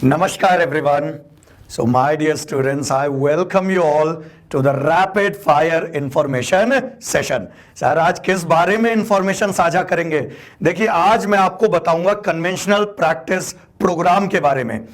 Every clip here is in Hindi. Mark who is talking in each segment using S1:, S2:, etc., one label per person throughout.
S1: Namaskar everyone. So my dear students, I welcome you all to the rapid fire information session. Sir आज किस बारे में इंफॉर्मेशन साझा करेंगे? देखिए आज मैं आपको बताऊंगा कन्वेंशनल प्रैक्टिस प्रोग्राम के बारे में।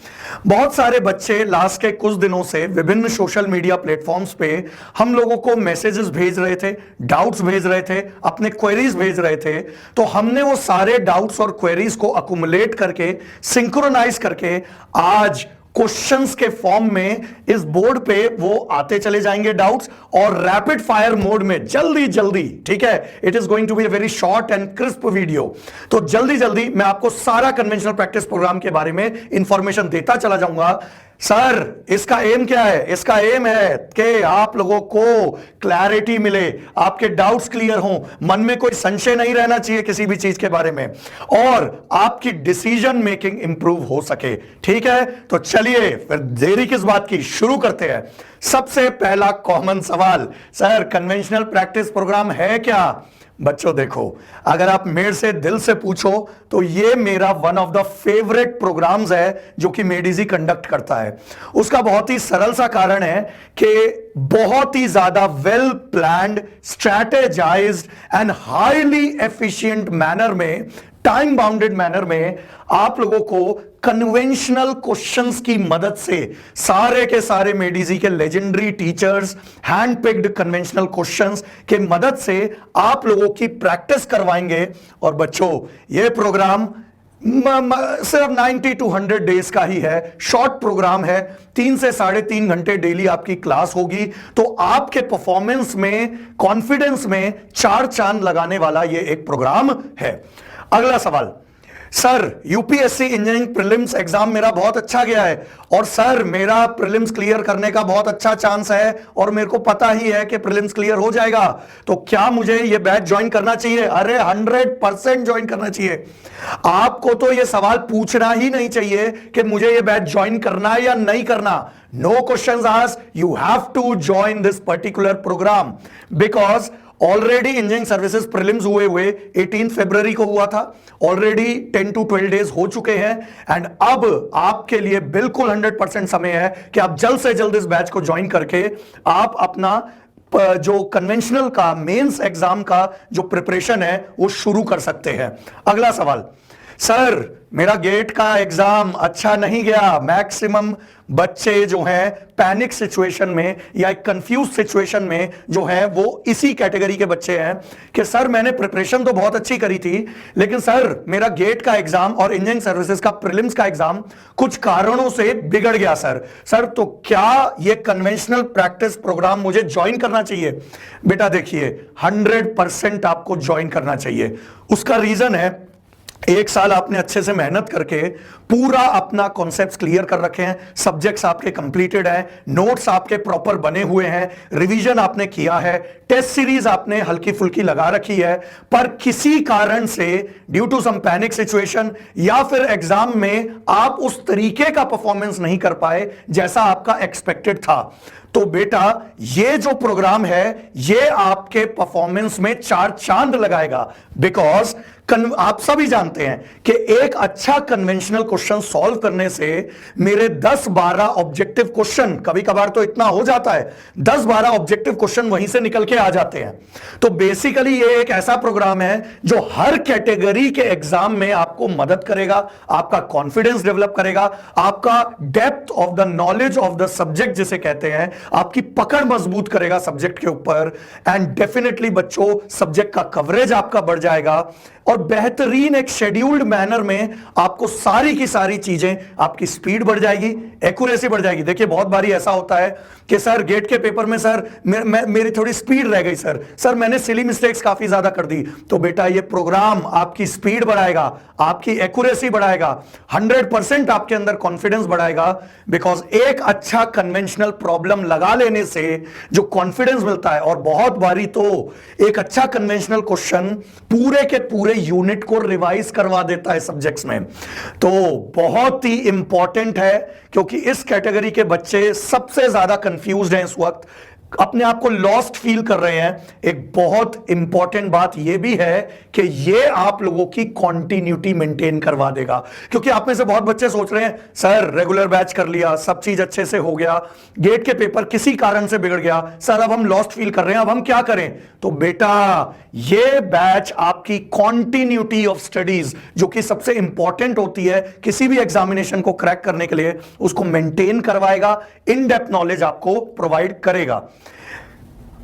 S1: बहुत सारे बच्चे लास्ट के कुछ दिनों से विभिन्न सोशल मीडिया प्लेटफॉर्म्स पे हम लोगों को मैसेजेस भेज रहे थे, डाउट्स भेज रहे थे, अपने क्वेरीज भेज रहे थे। तो हमने वो सारे डाउट्स और क्वेरीज को अकुमुलेट करके, सिंक्रोनाइज करके आज क्वेश्चंस के फॉर्म में इस बोर्ड पे वो आते चले जाएंगे डाउट्स, और रैपिड फायर मोड में जल्दी जल्दी, ठीक है, it is going to be a very short and crisp video. तो जल्दी जल्दी मैं आपको सारा कन्वेंशनल प्रैक्टिस प्रोग्राम के बारे में इंफॉर्मेशन देता चला जाऊंगा। सर इसका एम क्या है? इसका एम है कि आप लोगों को क्लैरिटी मिले, आपके डाउट्स क्लियर हों, मन में कोई संशय नहीं रहना चाहिए किसी भी चीज के बारे में, और आपकी डिसीजन मेकिंग इंप्रूव हो सके। ठीक है, तो चलिए फिर देरी किस बात की, शुरू करते हैं। सबसे पहला कॉमन सवाल, सर कन्वेंशनल प्रैक्टिस प्रोग्राम है क्या? बच्चों देखो, अगर आप मेरे से दिल से पूछो तो ये मेरा one of the favourite programmes है जो कि मेडिजी कंडक्ट करता है। उसका बहुत ही सरल सा कारण है कि बहुत ही ज्यादा well planned, strategised and highly efficient manner में, टाइम बाउंडेड मैनर में आप लोगों को कन्वेंशनल क्वेश्चंस की मदद से सारे के सारे मेडिजी के legendary teachers hand picked conventional questions के मदद से आप लोगों की प्रैक्टिस करवाएंगे। और बच्चों ये प्रोग्राम सिर्फ 90 to 100 डेज का ही है, शॉर्ट प्रोग्राम है, 3 से 3.5 घंटे डेली आपकी क्लास होगी। तो आपके परफॉर्मेंस में, कॉन्फिडेंस में 4 चांद लगाने वाला ये एक प्रोग्राम है। अगला सवाल, sir UPSC engineering prelims exam मेरा बहुत अच्छा गया है, और सर मेरा प्रीलिम्स क्लियर करने का बहुत अच्छा चांस है, और मेरे को पता ही है कि प्रीलिम्स क्लियर हो जाएगा, तो क्या मुझे ये बैच ज्वाइन करना चाहिए? अरे 100% ज्वाइन करना चाहिए। आपको तो ये सवाल पूछना ही नहीं चाहिए कि मुझे ये बैच ज्वाइन करना है या नहीं करना। No questions asked, you have to join this particular programme because already engineering services prelims हुए 18 फरवरी को हुआ था, ऑलरेडी 10 to 12 डेज हो चुके हैं, एंड अब आपके लिए बिल्कुल 100% समय है कि आप जल्द से जल्द इस बैच को ज्वाइन करके आप अपना जो कन्वेंशनल का मेंस एग्जाम का जो प्रिपरेशन है वो शुरू कर सकते हैं। अगला सवाल, सर मेरा गेट का एग्जाम अच्छा नहीं गया। मैक्सिमम बच्चे जो हैं पैनिक सिचुएशन में या एक कंफ्यूज सिचुएशन में जो है वो इसी कैटेगरी के बच्चे हैं कि सर मैंने प्रिपरेशन तो बहुत अच्छी करी थी, लेकिन सर मेरा गेट का एग्जाम और इंजीनियरिंग सर्विसेज का प्रीलिम्स का एग्जाम कुछ कारणों से बिगड़ गया। सर तो क्या ये कन्वेंशनल प्रैक्टिस प्रोग्राम मुझे ज्वाइन करना चाहिए? बेटा देखिए 100% आपको ज्वाइन करना चाहिए। उसका रीजन है, 1 साल आपने अच्छे से मेहनत करके पूरा अपना कॉन्सेप्ट्स क्लियर कर रखे हैं, सब्जेक्ट्स आपके कंप्लीटेड हैं, नोट्स आपके प्रॉपर बने हुए हैं, रिवीजन आपने किया है, टेस्ट सीरीज आपने हल्की फुल्की लगा रखी है, पर किसी कारण से due to some panic situation या फिर एग्जाम में आप उस तरीके का परफॉर्मेंस नहीं कर पाए जैसा आपका एक्सपेक्टेड था, तो बेटा ये जो प्रोग्राम है ये आपके परफॉर्मेंस में 4 चांद लगाएगा। बिकॉज आप सभी जानते हैं कि एक अच्छा कन्वेंशनल क्वेश्चन सॉल्व करने से मेरे 10-12 ऑब्जेक्टिव क्वेश्चन, कभी कभार तो इतना हो जाता है 10-12 ऑब्जेक्टिव क्वेश्चन वहीं से निकल के आ जाते हैं। तो बेसिकली ये एक ऐसा प्रोग्राम है जो हर कैटेगरी के एग्जाम में आपको मदद करेगा, आपका कॉन्फिडेंस डेवलप करेगा, आपका depth of the knowledge of the subject जिसे कहते हैं, आपकी पकड़ मजबूत करेगा सब्जेक्ट के ऊपर, एंड डेफिनेटली बच्चों सब्जेक्ट का कवरेज आपका बढ़ जाएगा, और बेहतरीन एक शेड्यूल्ड मैनर में आपको सारी की सारी चीजें, आपकी स्पीड बढ़ जाएगी, एक्यूरेसी बढ़ जाएगी। देखिए बहुत बारी ऐसा होता है कि सर गेट के पेपर में सर मेरी थोड़ी स्पीड रह गई, सर मैंने सिली मिस्टेक्स काफी ज्यादा कर दी। तो बेटा ये प्रोग्राम आपकी स्पीड बढ़ाएगा, आपकी एक्यूरेसी बढ़ाएगा, 100% आपके अंदर कॉन्फिडेंस बढ़ाएगा। बिकॉज एक अच्छा कन्वेंशनल प्रॉब्लम लगा लेने से जो कॉन्फिडेंस मिलता है, और बहुत बारी तो एक अच्छा कन्वेंशनल क्वेश्चन पूरे के पूरे यूनिट को रिवाइज करवा देता है सब्जेक्ट्स में। तो बहुत ही इंपॉर्टेंट है, क्योंकि इस कैटेगरी के बच्चे सबसे ज्यादा कंफ्यूज्ड हैं इस वक्त। अपने आप को लॉस्ट फील कर रहे हैं, एक बहुत इंपॉर्टेंट बात यह भी है कि यह आप लोगों की कंटिन्यूटी मेंटेन करवा देगा। क्योंकि आप में से बहुत बच्चे सोच रहे हैं सर रेगुलर बैच कर लिया, सब चीज अच्छे से हो गया, गेट के पेपर किसी कारण से बिगड़ गया, सर अब हम लॉस्ट फील कर रहे हैं, अब हम क्या करें? तो बेटा यह बैच आपकी कंटिन्यूटी ऑफ स्टडीज, जो कि सबसे इंपॉर्टेंट होती है किसी भी एग्जामिनेशन को क्रैक करने के लिए, उसको मेंटेन करवाएगा, इन डेप्थ नॉलेज आपको प्रोवाइड करेगा।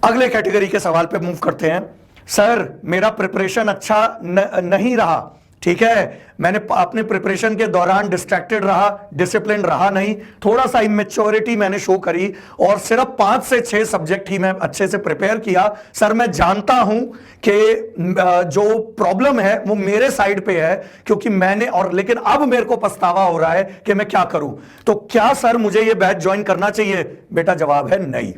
S1: अगले कैटेगरी के सवाल पे मूव करते हैं। सर मेरा प्रिपरेशन अच्छा नहीं रहा, ठीक है, मैंने अपने प्रिपरेशन के दौरान डिस्ट्रैक्टेड रहा, डिसिप्लिन रहा नहीं, थोड़ा सा इमेच्योरिटी मैंने शो करी और सिर्फ 5 से 6 सब्जेक्ट ही मैं अच्छे से प्रिपेयर किया। सर मैं जानता हूं कि जो प्रॉब्लम है वो मेरे साइड पे है, क्योंकि मैंने और लेकिन अब मेरे को पछतावा हो रहा है कि मैं क्या करूं। तो क्या सर मुझे ये बैच ज्वाइन करना चाहिए? बेटा जवाब है नहीं।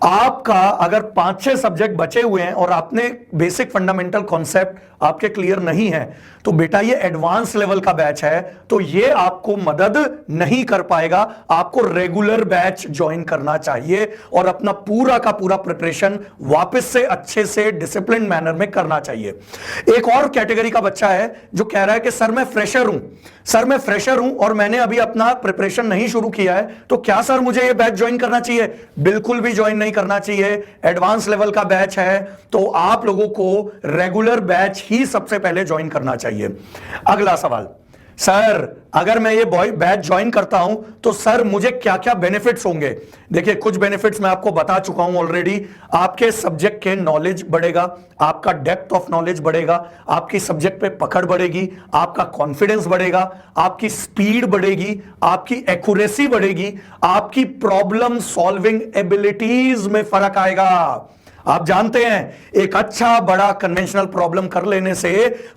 S1: आपका अगर 5-6 सब्जेक्ट बचे हुए हैं और आपने बेसिक फंडामेंटल कॉन्सेप्ट आपके क्लियर नहीं है, तो बेटा ये एडवांस लेवल का बैच है, तो ये आपको मदद नहीं कर पाएगा। आपको रेगुलर बैच ज्वाइन करना चाहिए और अपना पूरा का पूरा प्रिपरेशन वापस से अच्छे से डिसिप्लिन मैनर में करना चाहिए। एक और कैटेगरी का बच्चा है जो कह रहा है कि सर मैं फ्रेशर हूं और मैंने अभी अपना प्रिपरेशन नहीं शुरू किया है, तो क्या सर मुझे ये बैच ज्वाइन करना चाहिए? बिल्कुल भी ज्वाइन नहीं करना चाहिए। एडवांस लेवल का बैच है, तो आप लोगों को रेगुलर बैच ही सबसे पहले ज्वाइन करना चाहिए। अगला सवाल, सर अगर मैं ये बैच ज्वाइन करता हूं तो सर मुझे क्या क्या बेनिफिट्स होंगे? देखिए कुछ बेनिफिट्स मैं आपको बता चुका हूं ऑलरेडी। आपके सब्जेक्ट के नॉलेज बढ़ेगा, आपका डेप्थ ऑफ नॉलेज बढ़ेगा, आपकी सब्जेक्ट पे पकड़ बढ़ेगी, आपका कॉन्फिडेंस बढ़ेगा, आपकी स्पीड बढ़ेगी, आपकी एक्यूरेसी बढ़ेगी, आपकी प्रॉब्लम सॉल्विंग एबिलिटीज में फर्क आएगा। आप जानते हैं एक अच्छा बड़ा कन्वेंशनल प्रॉब्लम कर लेने से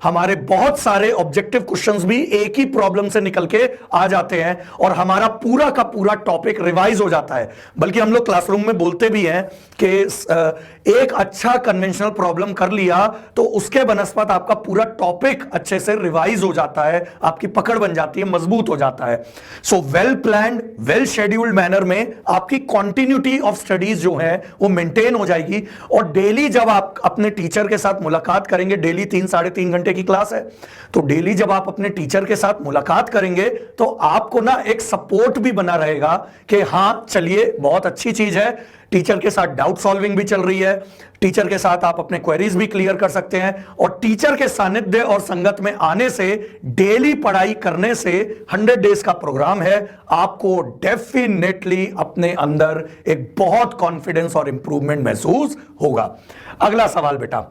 S1: हमारे बहुत सारे ऑब्जेक्टिव क्वेश्चंस भी एक ही प्रॉब्लम से निकल के आ जाते हैं और हमारा पूरा का पूरा टॉपिक रिवाइज हो जाता है। बल्कि हम लोग क्लासरूम में बोलते भी हैं कि एक अच्छा कन्वेंशनल प्रॉब्लम कर लिया तो उसके बनस्पत आपका पूरा टॉपिक अच्छे से रिवाइज हो जाता है, आपकी पकड़ बन जाती है, मजबूत हो जाता है। So well planned, well scheduled manner में आपकी कंटिन्यूटी ऑफ स्टडीज जो है वो मेंटेन हो जाएगी। और डेली जब आप अपने टीचर के साथ मुलाकात करेंगे, डेली 3-3.5 घंटे की क्लास है, तो डेली जब आप अपने टीचर के साथ मुलाकात करेंगे तो आपको ना एक सपोर्ट भी बना रहेगा कि हां चलिए बहुत अच्छी चीज है, टीचर के साथ डाउट सॉल्विंग भी चल रही है, टीचर के साथ आप अपने क्वेरीज भी क्लियर कर सकते हैं। और टीचर के सानिध्य और संगत में आने से, डेली पढ़ाई करने से, 100 डेज का प्रोग्राम है, आपको डेफिनेटली अपने अंदर एक बहुत कॉन्फिडेंस और इंप्रूवमेंट महसूस होगा। अगला सवाल बेटा,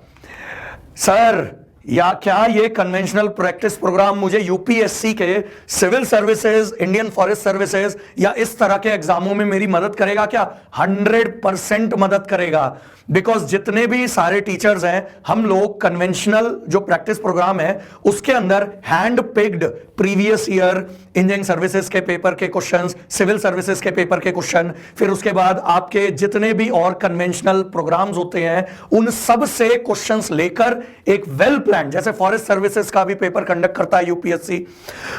S1: सर या क्या ये कन्वेंशनल प्रैक्टिस प्रोग्राम मुझे यूपीएससी के civil services, Indian forest services या इस तरह के एग्जामों में मेरी मदद करेगा क्या? 100% मदद करेगा। बिकॉज जितने भी सारे टीचर्स हैं, हम लोग कन्वेंशनल जो प्रैक्टिस प्रोग्राम है उसके अंदर hand picked previous year engineering services के पेपर के क्वेश्चंस, सिविल सर्विसेज के पेपर के क्वेश्चन, फिर उसके बाद आपके जितने भी और कन्वेंशनल प्रोग्राम्स होते हैं उन सब से क्वेश्चंस लेकर एक वेल प्लान, जैसे फॉरेस्ट सर्विसेज का भी पेपर कंडक्ट करता है यूपीएससी,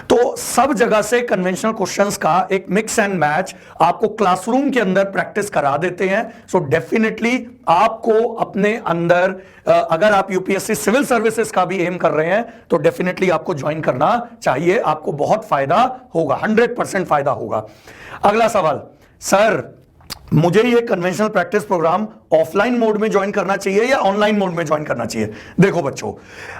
S1: तो सब जगह से कन्वेंशनल क्वेश्चंस का एक मिक्स एंड मैच आपको क्लासरूम के अंदर प्रैक्टिस करा देते हैं। सो डेफिनेटली आपको अपने अंदर, अगर आप यूपीएससी सिविल सर्विसेज का भी एम कर रहे हैं तो डेफिनेटली आपको ज्वाइन करना चाहिए, आपको बहुत फायदा होगा, 100% फायदा होगा। अगला सवाल, सर मुझे ये conventional practice programme offline mode में ज्वाइन करना चाहिए या ऑनलाइन मोड में ज्वाइन करना चाहिए? देखो बच्चों,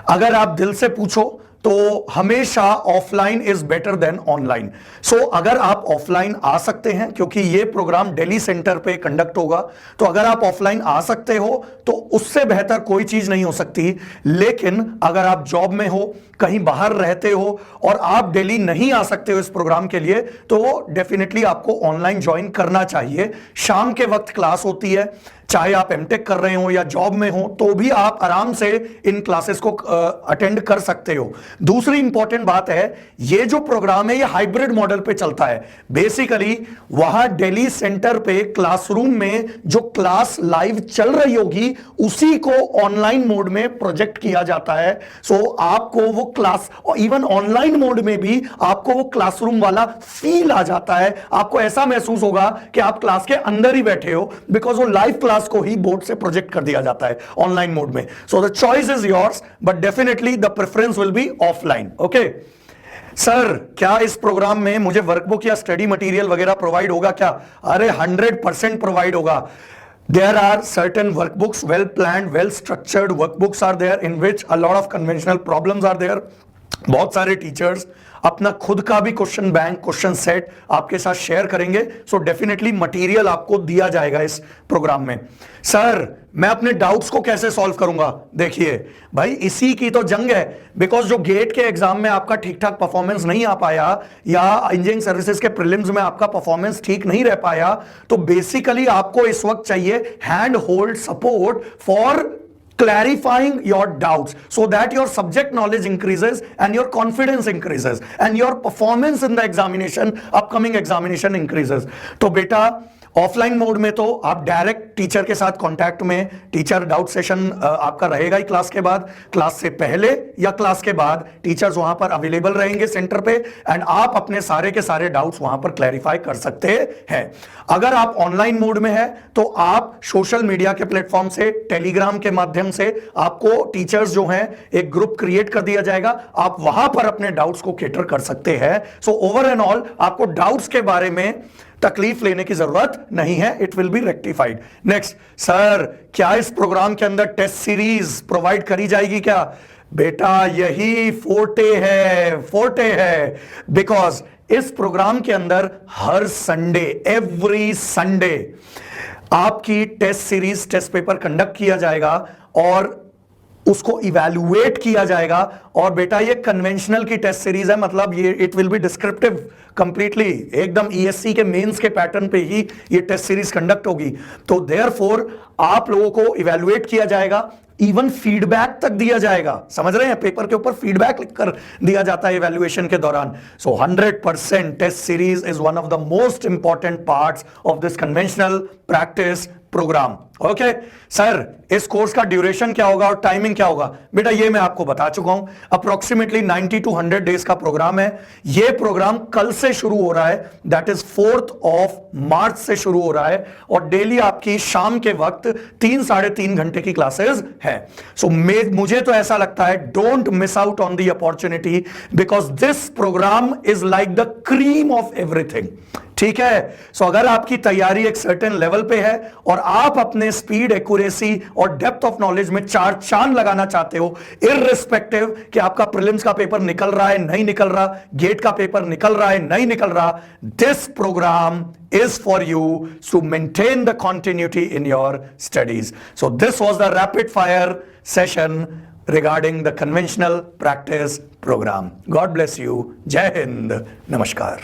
S1: अगर आप दिल से पूछो तो हमेशा offline is better than online. So अगर आप ऑफलाइन आ सकते हैं, क्योंकि ये प्रोग्राम दिल्ली सेंटर पे कंडक्ट होगा, तो अगर आप ऑफलाइन आ सकते हो तो उससे बेहतर कोई चीज नहीं हो सकती। लेकिन अगर आप जॉब में हो, कहीं बाहर रहते हो और आप दिल्ली नहीं आ सकते हो इस प्रोग्राम के लिए, तो डेफिनेटली आपको ऑनलाइन ज्वाइन करना चाहिए। शाम के वक्त क्लास होती है, चाहे आप एमटेक कर रहे हो या जॉब में हो, तो भी आप आराम से इन क्लासेस को अटेंड कर सकते हो। दूसरी इंपॉर्टेंट बात है, ये जो प्रोग्राम है ये हाइब्रिड मॉडल पे चलता है। बेसिकली वहां दिल्ली सेंटर पे क्लासरूम में जो क्लास लाइव चल रही होगी उसी को ऑनलाइन मोड में प्रोजेक्ट किया जाता है। सो आपको वो क्लास, इवन ऑनलाइन मोड में भी आपको वो क्लासरूम वाला फील आ जाता है। आपको ऐसा महसूस होगा कि आप क्लास के अंदर ही बैठे हो, बिकॉज वो लाइव क्लास को ही बोर्ड से प्रोजेक्ट कर दिया जाता है ऑनलाइन मोड में। So the choice is yours, but definitely the preference will be offline. Okay sir, क्या इस प्रोग्राम में मुझे वर्कबुक या स्टडी मटेरियल वगैरह प्रोवाइड होगा क्या? अरे 100% प्रोवाइड होगा। There are certain workbooks, well planned, well structured workbooks are there in which a lot of conventional problems are there. बहुत सारे टीचर्स अपना खुद का भी क्वेश्चन बैंक, क्वेश्चन सेट आपके साथ शेयर करेंगे। सो डेफिनेटली मटेरियल आपको दिया जाएगा इस प्रोग्राम में। सर, मैं अपने डाउट्स को कैसे सॉल्व करूंगा? देखिए भाई, इसी की तो जंग है। बिकॉज जो गेट के एग्जाम में आपका ठीक ठाक परफॉर्मेंस नहीं आ पाया, या इंजीनियरिंग सर्विसेज के प्रीलिम्स में आपका परफॉर्मेंस ठीक नहीं रह पाया, तो बेसिकली आपको इस वक्त चाहिए hand hold support for clarifying your doubts so that your subject knowledge increases and your confidence increases and your performance in the examination, upcoming examination increases. तो बेटा ऑफलाइन मोड में तो आप डायरेक्ट टीचर के साथ कांटेक्ट में, टीचर डाउट सेशन आपका रहेगा ही क्लास के बाद, क्लास से पहले या क्लास के बाद टीचर्स वहां पर अवेलेबल रहेंगे सेंटर पे, एंड आप अपने सारे के सारे डाउट्स वहां पर क्लैरिफाई कर सकते हैं। अगर आप ऑनलाइन मोड में है तो आप सोशल मीडिया के प्लेटफॉर्म से, टेलीग्राम के माध्यम से आपको टीचर्स जो हैं एक ग्रुप क्रिएट कर दिया जाएगा, आप वहां पर अपने डाउट्स को कैटर कर सकते हैं। सो ओवर एंड ऑल आपको डाउट्स के बारे में तकलीफ लेने की जरूरत नहीं है, it will be rectified. Next, sir क्या इस प्रोग्राम के अंदर टेस्ट सीरीज प्रोवाइड करी जाएगी क्या? बेटा यही फोर्टे है, बिकॉज इस प्रोग्राम के अंदर हर संडे, एवरी संडे आपकी test series, test paper conduct किया जाएगा और उसको इवैल्यूएट किया जाएगा। और बेटा ये कन्वेंशनल की टेस्ट सीरीज है, मतलब ये it will be descriptive completely, एकदम ईएससी के मेंस के पैटर्न पे ही ये टेस्ट सीरीज कंडक्ट होगी। तो देयरफॉर आप लोगों को इवैल्यूएट किया जाएगा, इवन फीडबैक तक दिया जाएगा। समझ रहे हैं, पेपर के ऊपर फीडबैक लिखकर दिया जाता है इवैल्यूएशन के दौरान। So 100% test series is one of the most important parts of this conventional practice programme. Okay sir, इस कोर्स का ड्यूरेशन क्या होगा और टाइमिंग क्या होगा? बेटा ये मैं आपको बता चुका हूं, अप्रोक्सीमेटली 90 to 100 डेज का प्रोग्राम है। ये प्रोग्राम कल से शुरू हो रहा है, that is 4th of March से शुरू हो रहा है, और डेली आपकी शाम के वक्त 3-3.5 घंटे की क्लासेस है। सो मुझे तो ऐसा लगता है, don't miss out on the opportunity, because this programme is like the cream of everything. ठीक है, सो अगर आपकी तैयारी एक सर्टेन लेवल पे है और आप अपने स्पीड, एक्यूरेसी और डेप्थ ऑफ नॉलेज में 4 चांद लगाना चाहते हो, इररिस्पेक्टिव कि आपका प्रीलिम्स का पेपर निकल रहा है नहीं निकल रहा, गेट का पेपर निकल रहा है नहीं निकल रहा, this programme is for you to maintain the continuity in your studies. So this was the rapid fire session regarding the conventional practice program. God bless you. Jai Hind. Namaskar.